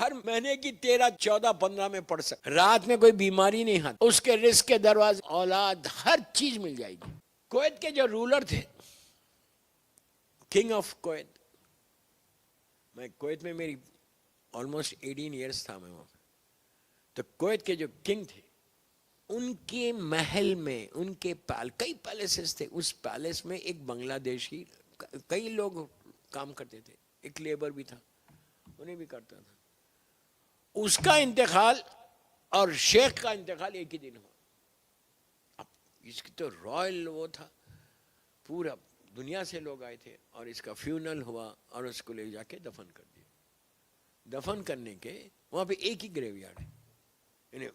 ہر مہینے کی 13, 14, 15 میں پڑھ سکتے. رات میں کوئی بیماری نہیں آتی. اس کے رزق کے دروازے, اولاد, ہر چیز مل جائے گی. کویت کے جو رولر تھے, کنگ آف کویت, میں کویت میں میری آلموسٹ 18 ایئرس تھا میں وہاں. تو کویت کے جو کنگ تھے, ان کے محل میں ان کے کئی پیلیسز تھے. اس پیلیس میں ایک بنگلہ دیشی, کئی لوگ کام کرتے تھے, ایک لیبر بھی تھا, انہیں بھی کرتا تھا. اس کا انتقال اور شیخ کا انتقال ایک ہی دن ہوا. اب اس کی تو رائل وہ تھا, پورا دنیا سے لوگ آئے تھے, اور اس کا فیونل ہوا اور اس کو لے جا کے دفن کر دیا. دفن کرنے کے وہاں پہ ایک ہی گریو یارڈ ہے, یعنی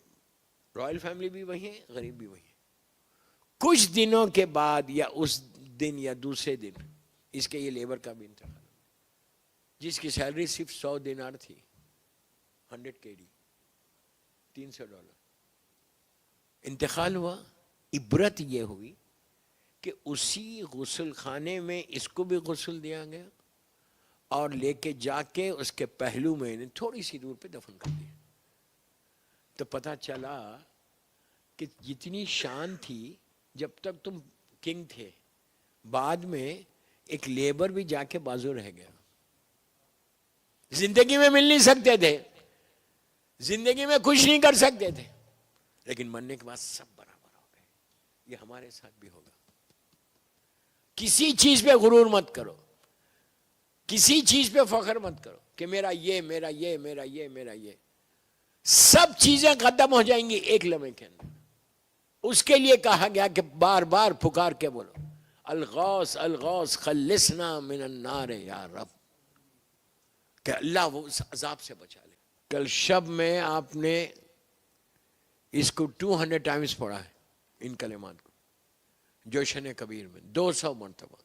رائل فیملی بھی وہی ہے, غریب بھی وہی ہے. کچھ دنوں کے بعد یا اس دن یا دوسرے دن اس کے یہ لیبر کا بھی انتقال, جس کی سیلری صرف 100 دینار تھی, 100 KD, $300 انتقال ہوا. عبرت یہ ہوئی کہ اسی غسل خانے میں اس کو بھی غسل دیا گیا, اور لے کے جا کے اس کے پہلو میں تھوڑی سی دور پہ دفن کر دیا. تو پتہ چلا کہ جتنی شان تھی جب تک تم کنگ تھے, بعد میں ایک لیبر بھی جا کے بازو رہ گیا. زندگی میں مل نہیں سکتے تھے, زندگی میں کچھ نہیں کر سکتے تھے, لیکن مرنے کے بعد سب برابر ہو گئے. یہ ہمارے ساتھ بھی ہوگا. کسی چیز پہ غرور مت کرو, کسی چیز پہ فخر مت کرو کہ میرا یہ, میرا یہ, میرا یہ, میرا یہ. سب چیزیں ختم ہو جائیں گی ایک لمحے کے اندر. اس کے لیے کہا گیا کہ بار بار پکار کے بولو, الغوث الغوث خلصنا من النار یا رب, کہ اللہ وہ اس عذاب سے بچا لے. کل شب میں آپ نے اس کو 200 ٹائمز پڑھا ہے, ان کلمات کو جوشن کبیر میں 200 مرتبہ.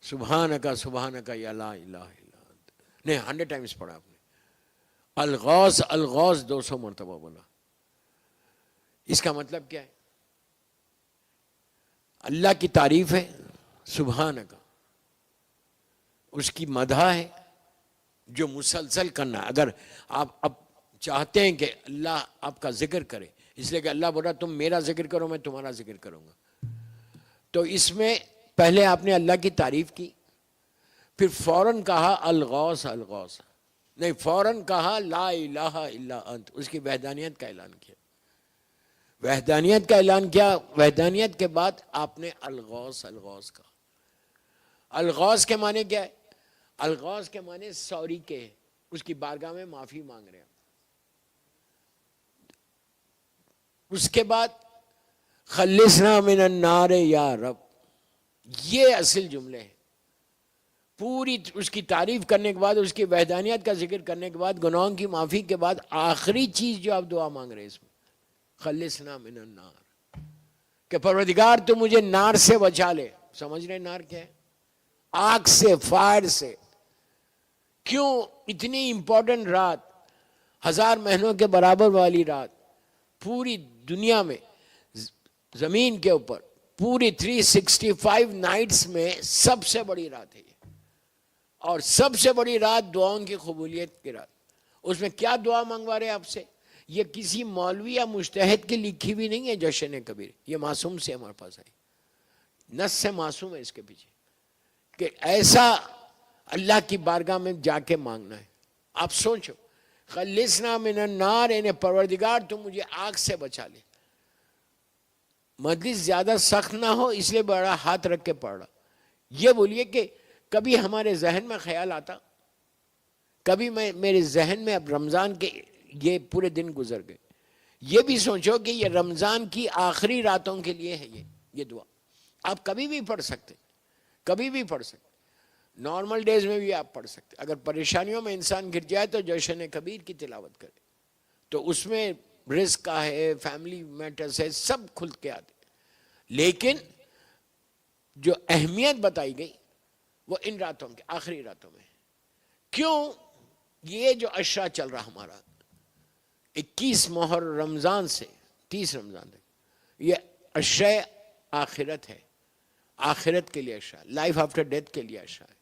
سبحانکا سبحانکا یا لا الہ الا انت, نہیں 100 ٹائمز پڑھا آپ نے. الغوث الغوث 200 مرتبہ بولا. اس کا مطلب کیا ہے؟ اللہ کی تعریف ہے سبحانکا, اس کی مدح ہے جو مسلسل کرنا. اگر آپ اب چاہتے ہیں کہ اللہ آپ کا ذکر کرے, اس لیے کہ اللہ بولا تم میرا ذکر کرو میں تمہارا ذکر کروں گا, تو اس میں پہلے آپ نے اللہ کی تعریف کی, پھر فوراً کہا الغوث الغوث, نہیں فوراً کہا لا الہ الا انت, اس کی وحدانیت کا اعلان کیا. وحدانیت کا اعلان کیا, وحدانیت کے بعد آپ نے الغوث الغوث کہا. الغوث کے معنی کیا ہے؟ الغوث کے معنی سوری کے, اس کی بارگاہ میں معافی مانگ رہے ہیں. اس کے بعد خلصنا من النار یا رب, یہ اصل جملے ہیں. پوری اس کی تعریف کرنے کے بعد, اس کی وحدانیت کا ذکر کرنے کے بعد, گناہوں کی معافی کے بعد, آخری چیز جو آپ دعا مانگ رہے ہیں اس میں خلصنا من النار, کہ پروردگار تو مجھے نار سے بچا لے. سمجھ رہے نار کیا ہے؟ آگ سے, فائر سے. کیوں اتنی امپورٹنٹ رات, 1000 مہینوں کے برابر والی رات, پوری دنیا میں زمین کے اوپر پوری 365 نائٹس میں سب سے بڑی رات ہے یہ, اور سب سے بڑی رات دعاؤں کی قبولیت کی رات. اس میں کیا دعا منگوا رہے آپ سے؟ یہ کسی مولوی یا مجتہد کی لکھی بھی نہیں ہے جشن کبیر, یہ معصوم سے ہمارے پاس آئی, نص سے معصوم ہے اس کے پیچھے, کہ ایسا اللہ کی بارگاہ میں جا کے مانگنا ہے. آپ سوچو, خلصنا من النار, یعنی پروردگار تو مجھے آگ سے بچا لے. مجلس زیادہ سخت نہ ہو اس لیے بڑا ہاتھ رکھ کے پڑھ رہا. یہ بولیے کہ کبھی ہمارے ذہن میں خیال آتا, کبھی میرے ذہن میں اب رمضان کے یہ پورے دن گزر گئے, یہ بھی سوچو کہ یہ رمضان کی آخری راتوں کے لیے ہے یہ دعا. آپ کبھی بھی پڑھ سکتے, کبھی بھی پڑھ سکتے, نارمل ڈیز میں بھی آپ پڑھ سکتے. اگر پریشانیوں میں انسان گر جائے تو جوشن کبیر کی تلاوت کرے, تو اس میں رزق کا ہے, فیملی میٹرز ہے, سب کھل کے آتے. لیکن جو اہمیت بتائی گئی وہ ان راتوں کے آخری راتوں میں. کیوں؟ یہ جو عشرہ چل رہا ہمارا 21 محرم رمضان سے 30 رمضان تک, یہ عشرہ آخرت ہے, آخرت کے لیے عشرہ, لائف آفٹر ڈیتھ کے لیے عشرہ ہے.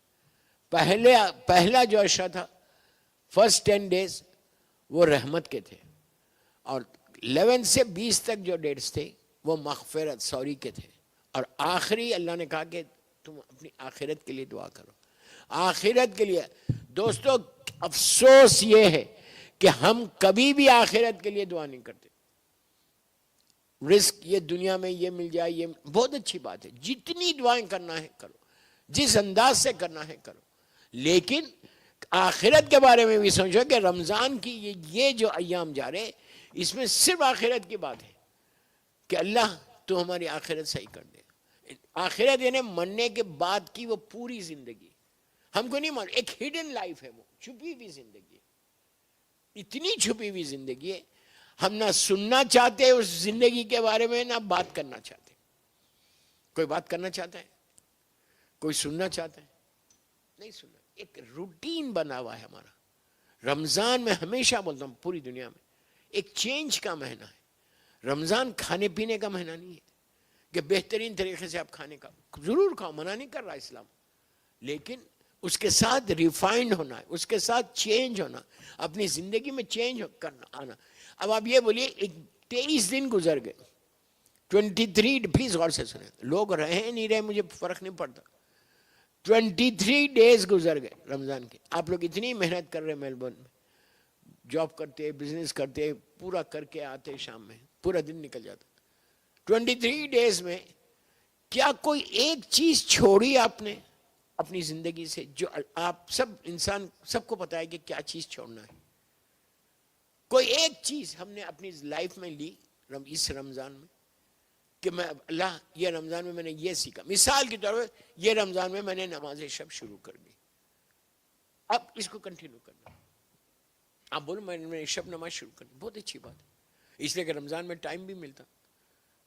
پہلا جو عشرہ تھا فرسٹ 10 days وہ رحمت کے تھے، اور 11 سے 20 تک جو ڈیٹس تھے وہ مغفرت سوری کے تھے، اور آخری اللہ نے کہا کہ تم اپنی آخرت کے لیے دعا کرو، آخرت کے لیے۔ دوستو افسوس یہ ہے کہ ہم کبھی بھی آخرت کے لیے دعا نہیں کرتے۔ رزق یہ دنیا میں یہ مل جائے، یہ بہت اچھی بات ہے، جتنی دعائیں کرنا ہے کرو، جس انداز سے کرنا ہے کرو، لیکن آخرت کے بارے میں بھی سوچو کہ رمضان کی یہ جو ایام جا رہے اس میں صرف آخرت کی بات ہے کہ اللہ تو ہماری آخرت صحیح کر دے۔ آخرت یعنی مرنے کے بعد کی وہ پوری زندگی، ہم کو نہیں مان، ایک ہڈن لائف ہے، وہ چھپی ہوئی زندگی ہے، اتنی چھپی ہوئی زندگی ہے، ہم نہ سننا چاہتے اس زندگی کے بارے میں، نہ بات کرنا چاہتے۔ کوئی بات کرنا چاہتا ہے؟ کوئی سننا چاہتا ہے؟ نہیں سننا۔ ایک روٹین بنا ہوا ہے ہمارا۔ رمضان میں ہمیشہ بولتا ہوں پوری دنیا میں ایک چینج کا مہینہ ہے۔ رمضان کھانے پینے کا مہینہ نہیں ہے کہ بہترین طریقے سے آپ کھانے کا ضرور کھاؤ، منع نہیں کر رہا اسلام، لیکن اس کے ساتھ ریفائنڈ ہونا ہے، اس کے ساتھ چینج ہونا، اپنی زندگی میں چینج کرنا آنا۔ اب آپ یہ بولیے 23 دن گزر گئے، 23، پلیز غور سے سنیں، لوگ رہے نہیں رہے مجھے فرق نہیں پڑتا، 23 days گزر گئے رمضان کے۔ آپ لوگ اتنی محنت کر رہے میلبورن میں، جاب کرتے، بزنس کرتے، پورا کر کے آتے، شام میں پورا دن نکل جاتا۔ 23 days میں کیا کوئی ایک چیز چھوڑی آپ نے اپنی زندگی سے؟ جو آپ سب انسان سب کو پتا ہے کہ کیا چیز چھوڑنا ہے، کوئی ایک چیز ہم نے اپنی لائف میں لی اس رمضان میں کہ میں اللہ یہ رمضان میں میں نے یہ سیکھا۔ مثال کے طور پر یہ رمضان میں میں نے نماز شب شروع کر دی، اب اس کو کنٹینیو کرنا۔ آپ بولو میں نے شب نماز شروع کر دی، بہت اچھی بات ہے، اس لیے کہ رمضان میں ٹائم بھی ملتا،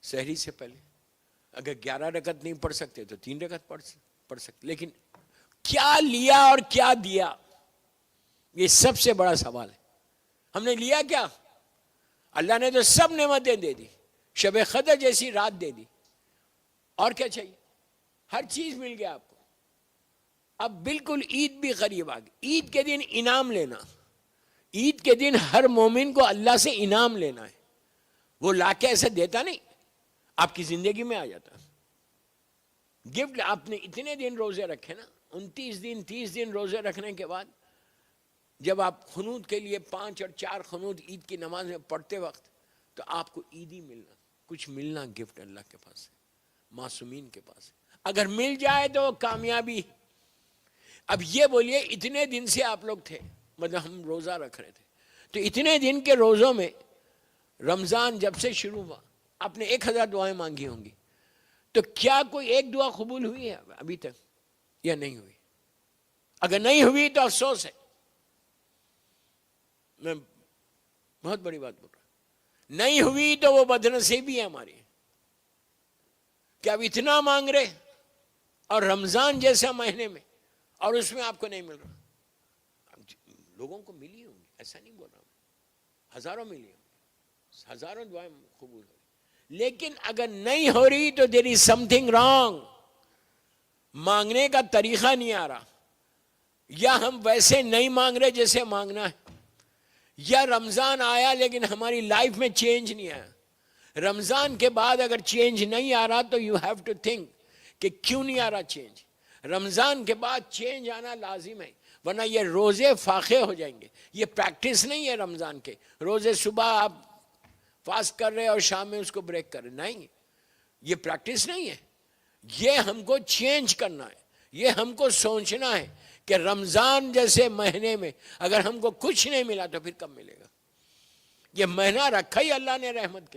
سحری سے پہلے اگر 11 رکعت نہیں پڑھ سکتے تو 3 رکعت پڑھ سکتے، لیکن کیا لیا اور کیا دیا، یہ سب سے بڑا سوال ہے۔ ہم نے لیا کیا؟ اللہ نے تو سب نعمتیں دے دی، شب قدر جیسی رات دے دی، اور کیا چاہیے؟ ہر چیز مل گیا آپ کو۔ اب بالکل عید بھی قریب آ گئی، عید کے دن انعام لینا، عید کے دن ہر مومن کو اللہ سے انعام لینا ہے، وہ لا کے ایسے دیتا نہیں، آپ کی زندگی میں آ جاتا گفٹ۔ آپ نے اتنے دن روزے رکھے نا، 29 دن 30 دن روزے رکھنے کے بعد جب آپ قنوت کے لیے 5 اور 4 قنوت عید کی نماز میں پڑھتے وقت، تو آپ کو عید ہی ملنا، کچھ ملنا گفٹ اللہ کے پاس ہے، معصومین کے پاس ہے، اگر مل جائے تو کامیابی۔ اب یہ بولیے اتنے دن سے آپ لوگ تھے، مطلب ہم روزہ رکھ رہے تھے، تو اتنے دن کے روزوں میں رمضان جب سے شروع ہوا آپ نے 1000 دعائیں مانگی ہوں گی، تو کیا کوئی ایک دعا قبول ہوئی ہے ابھی تک یا نہیں ہوئی؟ اگر نہیں ہوئی تو افسوس ہے، میں بہت بڑی بات بول رہا ہوں، نہیں ہوئی تو وہ بدنصیبی ہے ہماری کہ اب اتنا مانگ رہے اور رمضان جیسا مہینے میں، اور اس میں آپ کو نہیں مل رہا۔ لوگوں کو ملی ہوں گی، ایسا نہیں بول رہا ہوں، ہزاروں ملی ہوں گی، ہزاروں دعائیں قبول ہو، لیکن اگر نہیں ہو رہی تو دیر از سم تھنگ رانگ، مانگنے کا طریقہ نہیں آ رہا، یا ہم ویسے نہیں مانگ رہے جیسے مانگنا ہے، یا رمضان آیا لیکن ہماری لائف میں چینج نہیں آیا۔ رمضان کے بعد اگر چینج نہیں آ رہا تو یو ہیو ٹو تھنک کہ کیوں نہیں آ رہا چینج۔ رمضان کے بعد چینج آنا لازم ہے، ورنہ یہ روزے فاقے ہو جائیں گے۔ یہ پریکٹس نہیں ہے رمضان کے روزے، صبح آپ فاسٹ کر رہے اور شام میں اس کو بریک کر رہے، نہیں، یہ پریکٹس نہیں ہے۔ یہ ہم کو چینج کرنا ہے، یہ ہم کو سوچنا ہے کہ رمضان جیسے مہینے میں اگر ہم کو کچھ نہیں ملا تو پھر کب ملے گا؟ یہ مہینہ رکھا ہی اللہ نے رحمت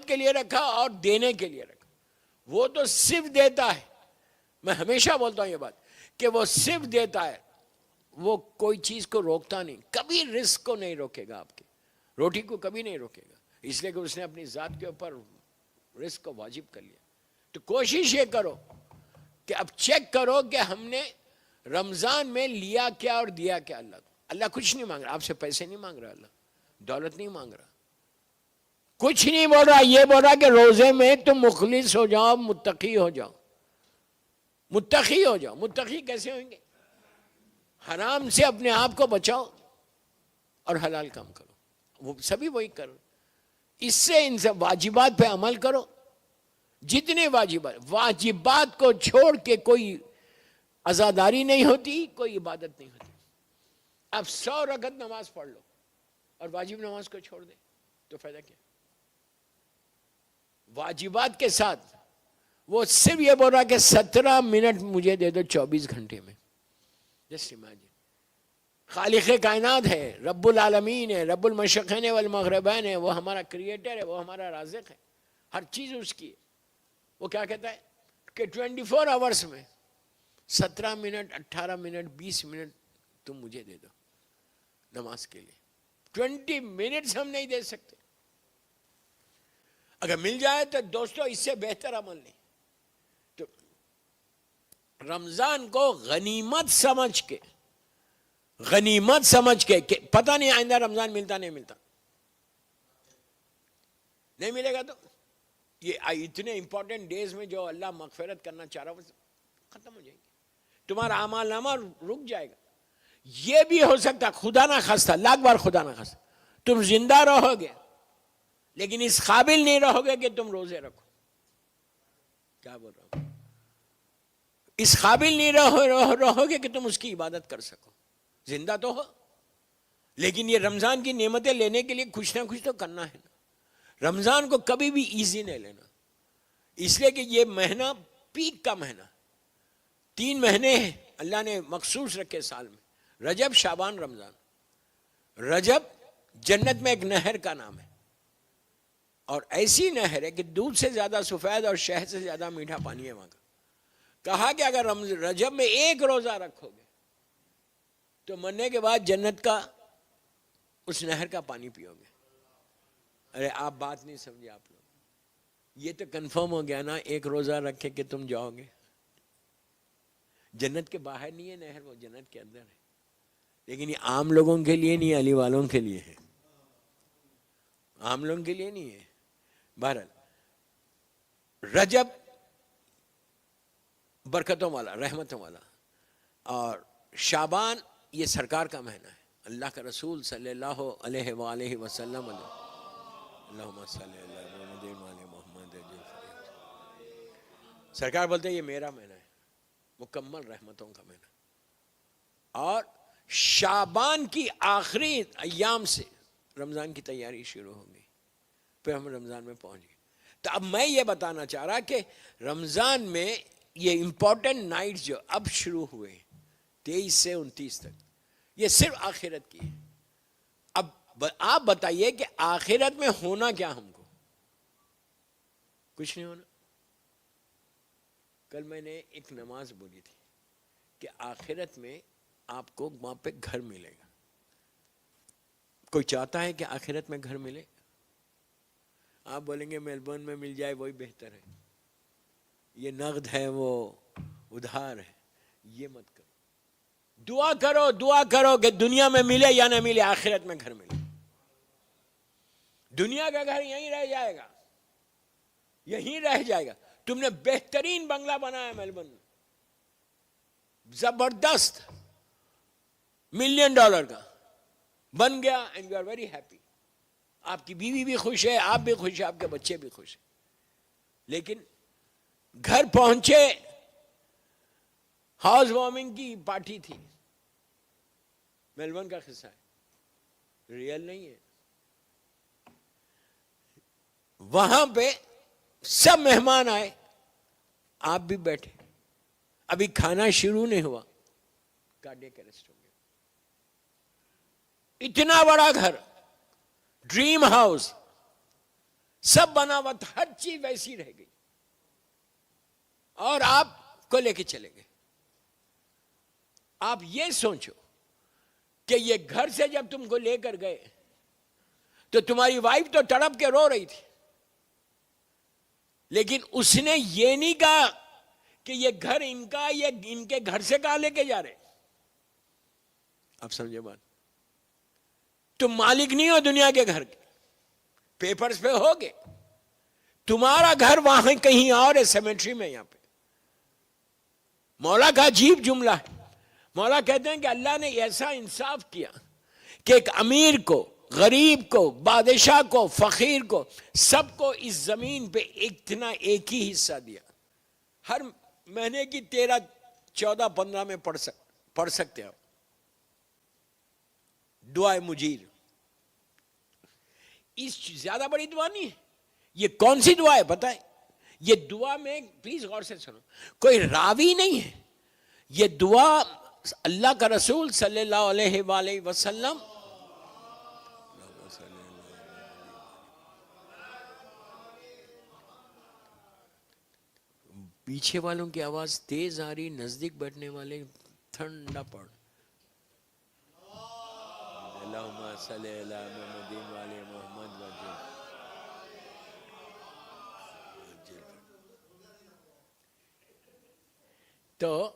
کے لیے رکھا اور دینے کے لیے رکھا۔ وہ تو صرف دیتا ہے، میں ہمیشہ بولتا ہوں یہ بات کہ وہ صرف دیتا ہے، وہ کوئی چیز کو روکتا نہیں، کبھی رزق کو نہیں روکے گا، آپ کی روٹی کو کبھی نہیں روکے گا، اس لیے کہ اس نے اپنی ذات کے اوپر رزق کو واجب کر لیا۔ تو کوشش یہ کرو کہ اب چیک کرو کہ ہم نے رمضان میں لیا کیا اور دیا کیا اللہ کو۔ اللہ کچھ نہیں مانگ رہا آپ سے، پیسے نہیں مانگ رہا، اللہ دولت نہیں مانگ رہا، کچھ نہیں بول رہا، یہ بول رہا کہ روزے میں تم مخلص ہو جاؤ، متقی ہو جاؤ، متقی ہو جاؤ۔ متقی کیسے ہوئیں گے؟ حرام سے اپنے آپ کو بچاؤ اور حلال کام کرو. وہ سبھی وہی کرو. اس سے ان سے واجبات پہ عمل کرو. جتنے واجبات کو چھوڑ کے کوئی عزاداری نہیں ہوتی, کوئی عبادت نہیں ہوتی. اب 100 رکعت نماز پڑھ لو اور واجب نماز کو چھوڑ دے تو فائدہ کیا؟ واجبات کے ساتھ وہ صرف یہ بول رہا کہ 17 منٹ مجھے دے دو 24 گھنٹے میں. جسٹ امیجن, خالق کائنات ہے, رب العالمین ہے, رب المشرقین والمغربین ہے, وہ ہمارا کریٹر ہے, وہ ہمارا رازق ہے, ہر چیز اس کی ہے. وہ کیا کہتا ہے کہ 24 آورس میں 17 منٹ 18 منٹ 20 منٹ تم مجھے دے دو نماز کے لیے. 20 منٹس ہم نہیں دے سکتے. اگر مل جائے تو دوستو اس سے بہتر عمل نہیں. تو رمضان کو غنیمت سمجھ کے کہ پتہ نہیں آئندہ رمضان ملتا نہیں ملتا, نہیں ملے گا تو یہ اتنے امپورٹنٹ ڈیز میں جو اللہ مغفرت کرنا چاہ رہا وہ ختم ہو جائیں گے. تمہارا اعمال نامہ رک جائے گا. یہ بھی ہو سکتا, خدا نہ خواستہ, لاکھ بار خدا نہ خواستہ, تم زندہ رہو گے لیکن اس قابل نہیں رہو گے کہ تم روزے رکھو. کیا بول رہا ہوں؟ اس قابل نہیں رہو گے کہ تم اس کی عبادت کر سکو. زندہ تو ہو لیکن یہ رمضان کی نعمتیں لینے کے لیے کچھ نہ کچھ تو کرنا ہے نا. رمضان کو کبھی بھی ایزی نہیں لینا, اس لیے کہ یہ مہینہ پیک کا مہینہ. 3 مہینے ہیں اللہ نے مخصوص رکھے سال میں, رجب, شعبان, رمضان. رجب جنت میں ایک نہر کا نام ہے, اور ایسی نہر ہے کہ دودھ سے زیادہ سفید اور شہد سے زیادہ میٹھا پانی ہے وہاں کا. کہا کہ اگر رجب میں 1 روزہ رکھو گے تو مرنے کے بعد جنت کا اس نہر کا پانی پیو گے. ارے آپ بات نہیں سمجھے آپ لوگ. یہ تو کنفرم ہو گیا نا, 1 روزہ رکھے کہ تم جاؤ گے. جنت کے باہر نہیں ہے نہر, وہ جنت کے اندر ہے. لیکن یہ عام لوگوں کے لیے نہیں, علی والوں کے لیے ہے, عام لوگوں کے لیے نہیں ہے. بہرحال رجب برکتوں والا, رحمتوں والا, اور شعبان یہ سرکار کا مہینہ ہے. اللہ کا رسول صلی اللہ علیہ وآلہ وسلم, اللہم صلی اللہ علیہ محمد, سرکار بولتے ہیں یہ میرا مہینہ ہے, مکمل رحمتوں کا مہینہ. اور شعبان کی آخری ایام سے رمضان کی تیاری شروع ہو گئی, پھر ہم رمضان میں پہنچ گئے. تو اب میں یہ بتانا چاہ رہا کہ رمضان میں یہ امپورٹنٹ نائٹس جو اب شروع ہوئے 23 سے 29 تک, یہ صرف آخرت کی ہے. اب آپ بتائیے کہ آخرت میں ہونا کیا ہم کو؟ کچھ نہیں ہونا. کل میں نے ایک نماز بولی تھی کہ آخرت میں آپ کو وہاں پہ گھر ملے گا. کوئی چاہتا ہے کہ آخرت میں گھر ملے؟ آپ بولیں گے میلبورن میں مل جائے وہی بہتر ہے, یہ نقد ہے وہ ادھار ہے. یہ مت کرو. دعا کرو کہ دنیا میں ملے یا نہ ملے, آخرت میں گھر ملے. دنیا کا گھر یہیں رہ جائے گا, یہیں رہ جائے گا. تم نے بہترین بنگلہ بنایا میلبورن میں, زبردست, $1 ملین کا بن گیا, and you are very happy. آپ کی بیوی بھی خوش ہے, آپ بھی خوش ہیں, آپ کے بچے بھی خوش ہیں. لیکن گھر پہنچے, ہاؤس وارمنگ کی پارٹی تھی. میلبورن کا قصہ ہے, ریئل نہیں ہے. وہاں پہ سب مہمان آئے, آپ بھی بیٹھے, ابھی کھانا شروع نہیں ہوا, کارڈیک اریسٹ ہو گیا. اتنا بڑا گھر, ڈریم ہاؤس, سب بنا ہوا تھا, ہر چیز ویسی رہ گئی, اور آپ کو لے کے چلے گئے. آپ یہ سوچو کہ یہ گھر سے جب تم کو لے کر گئے تو تمہاری وائف تو تڑپ کے رو رہی تھی, لیکن اس نے یہ نہیں کہا کہ یہ گھر ان کا, یہ ان کے گھر سے کہاں لے کے جا رہے. آپ سمجھے بات؟ تم مالک نہیں ہو دنیا کے گھر کے, پیپرز پہ ہوگے, تمہارا گھر وہاں کہیں اور ہے, سیمیٹری میں. یہاں پہ مولا کا عجیب جملہ ہے, مولا کہتے ہیں کہ اللہ نے ایسا انصاف کیا کہ ایک امیر کو، غریب کو، بادشاہ کو، فقیر کو، سب کو اس زمین پہ اتنا ایک ہی حصہ دیا. ہر مہینے کی 13، 14، 15 میں پڑھ سکتے ہیں. دعائے مجیر اس زیادہ بڑی دعا نہیں ہے. یہ کون سی دعا ہے پتہ ہے؟ یہ دعا میں پلیز غور سے سنو، کوئی راوی نہیں ہے. یہ دعا اللہ کا رسول صلی اللہ علیہ وآلہ وسلم پیچھے والوں کی آواز تیز آ رہی، نزدیک بیٹھنے والے ٹھنڈا پڑ. اللہم صلی علی محمد وعلی محمد وجل. تو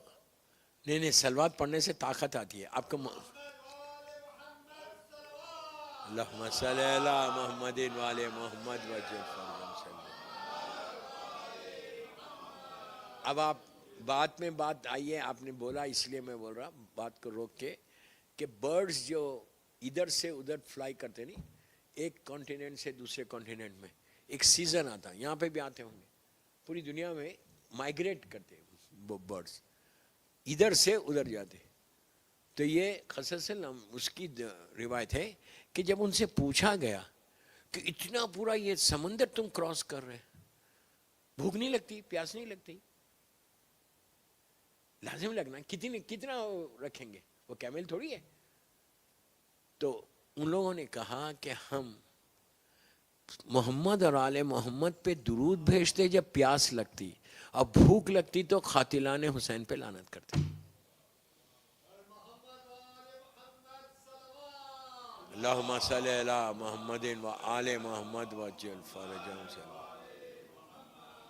نہیں صلوات پڑھنے سے طاقت آتی ہے آپ کو. اللہم صلی علی محمد وعلی محمد وجل. اب آپ بات میں بات آئی ہے، آپ نے بولا اس لیے میں بول رہا بات کو روک کے کہ برڈز جو ادھر سے ادھر فلائی کرتے نہیں، ایک کانٹیننٹ سے دوسرے کانٹیننٹ میں ایک سیزن آتا ہے، یہاں پہ بھی آتے ہوں گے، پوری دنیا میں مائگریٹ کرتے وہ برڈز، ادھر سے ادھر جاتے. تو یہ قصص اس کی روایت ہے کہ جب ان سے پوچھا گیا کہ اتنا پورا یہ سمندر تم کراس کر رہے، بھوک نہیں لگتی، پیاس نہیں لگتی؟ لازم لگنا، کتنا رکھیں گے، وہ کیمل تھوڑی ہے. تو ان لوگوں نے کہا کہ ہم محمد اور آل محمد پہ درود بھیجتے جب پیاس لگتی، اور بھوک لگتی تو قاتلان حسین پہ لعنت کرتے. اللہم صلی علی محمد و آل محمد وجل فرجہم.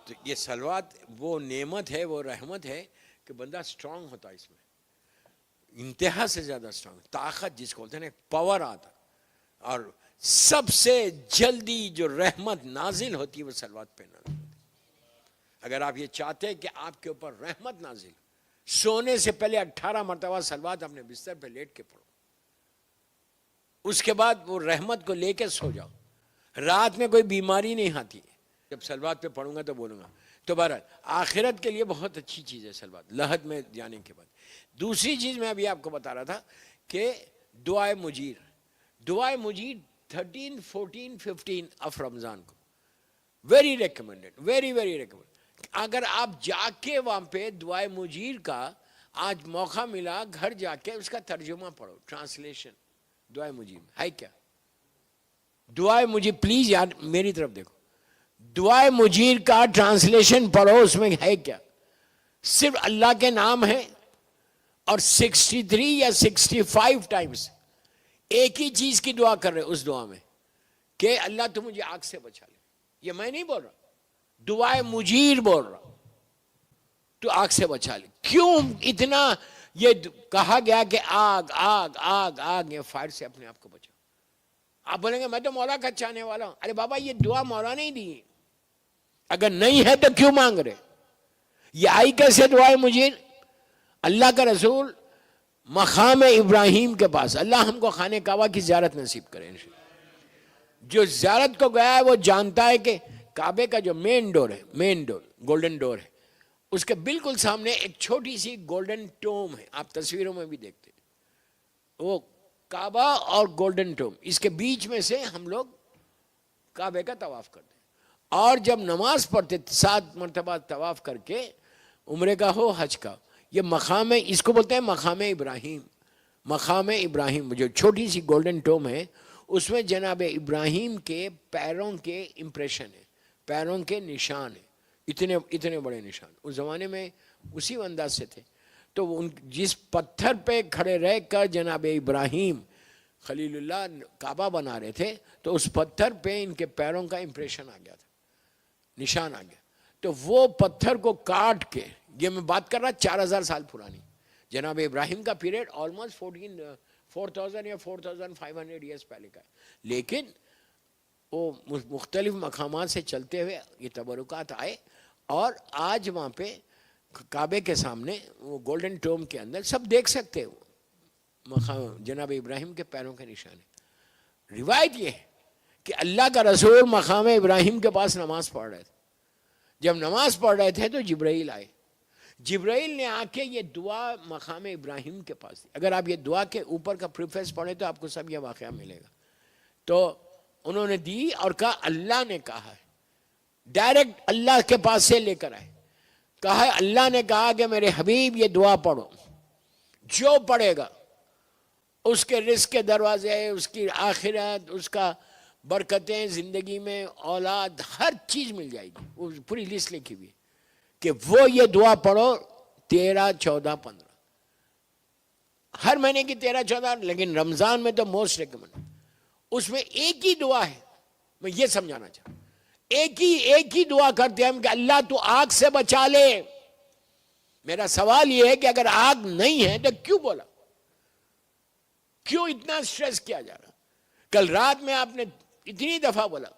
تو یہ صلوات وہ نعمت ہے، وہ رحمت ہے کہ بندہ سٹرونگ ہوتا ہے، اس میں انتہا سے زیادہ سٹرونگ، طاقت جس کو بولتے ہیں پاور آتا. اور سب سے جلدی جو رحمت نازل ہوتی ہے وہ صلوات پہ نازل ہوتی. اگر آپ یہ چاہتے ہیں کہ آپ کے اوپر رحمت نازل، سونے سے پہلے 18 مرتبہ صلوات اپنے بستر پہ لیٹ کے پڑھو، اس کے بعد وہ رحمت کو لے کے سو جاؤ. رات میں کوئی بیماری نہیں آتی. جب صلوات پہ پڑھوں گا تو بولوں گا. تو بہرحال آخرت کے لیے بہت اچھی چیز ہے صلوات، لحد میں جانے کے بعد. دوسری چیز میں ابھی آپ کو بتا رہا تھا کہ دعائے مجیر، دعائے مجیر 13، 14، 15 آف رمضان کو very recommended, very very recommend. اگر آپ جا کے وہاں پہ دعائے مجیر کا آج موقع ملا، گھر جا کے اس کا ترجمہ پڑھو، ٹرانسلیشن دعائے مجیر ہے کیا. دعائے مجیر پلیز یار میری طرف دیکھو، دعائے مجیر کا ٹرانسلیشن پڑھو، اس میں ہے کیا؟ صرف اللہ کے نام ہے، اور 63 یا 65 ٹائمز ایک ہی چیز کی دعا کر رہے اس دعا میں کہ اللہ تو مجھے آگ سے بچا لے. یہ میں نہیں بول رہا، دعائے مجیر بول رہا، تو آگ سے بچا لے. کیوں اتنا یہ کہا گیا کہ آگ آگ آگ آگ، یہ فائر سے اپنے آپ کو بچا. آپ بولیں گے میں تو مولا کا چاہنے والا ہوں. ارے بابا یہ دعا مولا نہیں دی، اگر نہیں ہے تو کیوں مانگ رہے؟ یہ آئی کیسے دعائے مجیر؟ اللہ کا رسول مقام ابراہیم کے پاس، اللہ ہم کو خانہ کعبہ کی زیارت نصیب کرے. جو زیارت کو گیا ہے وہ جانتا ہے کہ کعبے کا جو مین ڈور ہے، مین ڈور گولڈن ڈور ہے، اس کے بالکل سامنے ایک چھوٹی سی گولڈن ٹوم ہے. آپ تصویروں میں بھی دیکھتے ہیں وہ کعبہ اور گولڈن ٹوم، اس کے بیچ میں سے ہم لوگ کعبے کا طواف کرتے ہیں. اور جب نماز پڑھتے 7 مرتبہ طواف کر کے، عمرے کا ہو حج کا، یہ مقام، اس کو بولتے ہیں مقام ابراہیم. مقام ابراہیم جو چھوٹی سی گولڈن ٹوم ہے، اس میں جناب ابراہیم کے پیروں کے امپریشن ہے، پیروں کے نشان ہیں، اتنے بڑے نشان اس زمانے میں اسی انداز سے تھے. تو جس پتھر پہ کھڑے رہ کر جناب ابراہیم خلیل اللہ کعبہ بنا رہے تھے، تو اس پتھر پہ ان کے پیروں کا امپریشن آ گیا تھا، نشان آ گیا. تو وہ پتھر کو کاٹ کے، یہ میں بات کر رہا 4000 سال پرانی، جناب ابراہیم کا پیریڈ آلموسٹ 4000 یا 4500 ایئرس پہلے کا ہے. لیکن وہ مختلف مقامات سے چلتے ہوئے یہ تبرکات آئے، اور آج وہاں پہ کعبے کے سامنے وہ گولڈن ٹوم کے اندر سب دیکھ سکتے ہیں مقام جناب ابراہیم کے پیروں کے نشانے. روایت یہ ہے کہ اللہ کا رسول مقام ابراہیم کے پاس نماز پڑھ رہے تھے. جب نماز پڑھ رہے تھے تو جبرائیل آئے. جبرائیل نے آ کے یہ دعا مقام ابراہیم کے پاس دی. اگر آپ یہ دعا کے اوپر کا پریفیس پڑھیں تو آپ کو سب یہ واقعہ ملے گا. تو انہوں نے دی اور کہا اللہ نے کہا ہے, ڈائریکٹ اللہ کے پاس سے لے کر آئے. کہا ہے اللہ نے کہا کہ میرے حبیب یہ دعا پڑھو, جو پڑھے گا اس کے رزق کے دروازے, اس کی آخرت, اس کا برکتیں زندگی میں, اولاد, ہر چیز مل جائے گی. وہ پوری لسٹ لکھی ہوئی ہے کہ وہ یہ دعا پڑھو 13, 14, 15 ہر مہینے کی 13, 14, لیکن رمضان میں تو موسٹ ریکمنڈ. اس میں ایک ہی دعا ہے, میں یہ سمجھانا چاہتا ہوں, ایک ہی دعا کرتے ہیں ہم کہ اللہ تو آگ سے بچا لے. میرا سوال یہ ہے کہ اگر آگ نہیں ہے تو کیوں بولا, کیوں اتنا سٹریس کیا جا رہا؟ کل رات میں آپ نے اتنی دفعہ بولا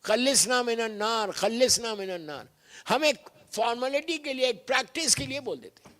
خلصنا من النار, خلصنا من النار. ہم ایک فارمیلٹی کے لیے, ایک پریکٹس کے لیے بول دیتے ہیں.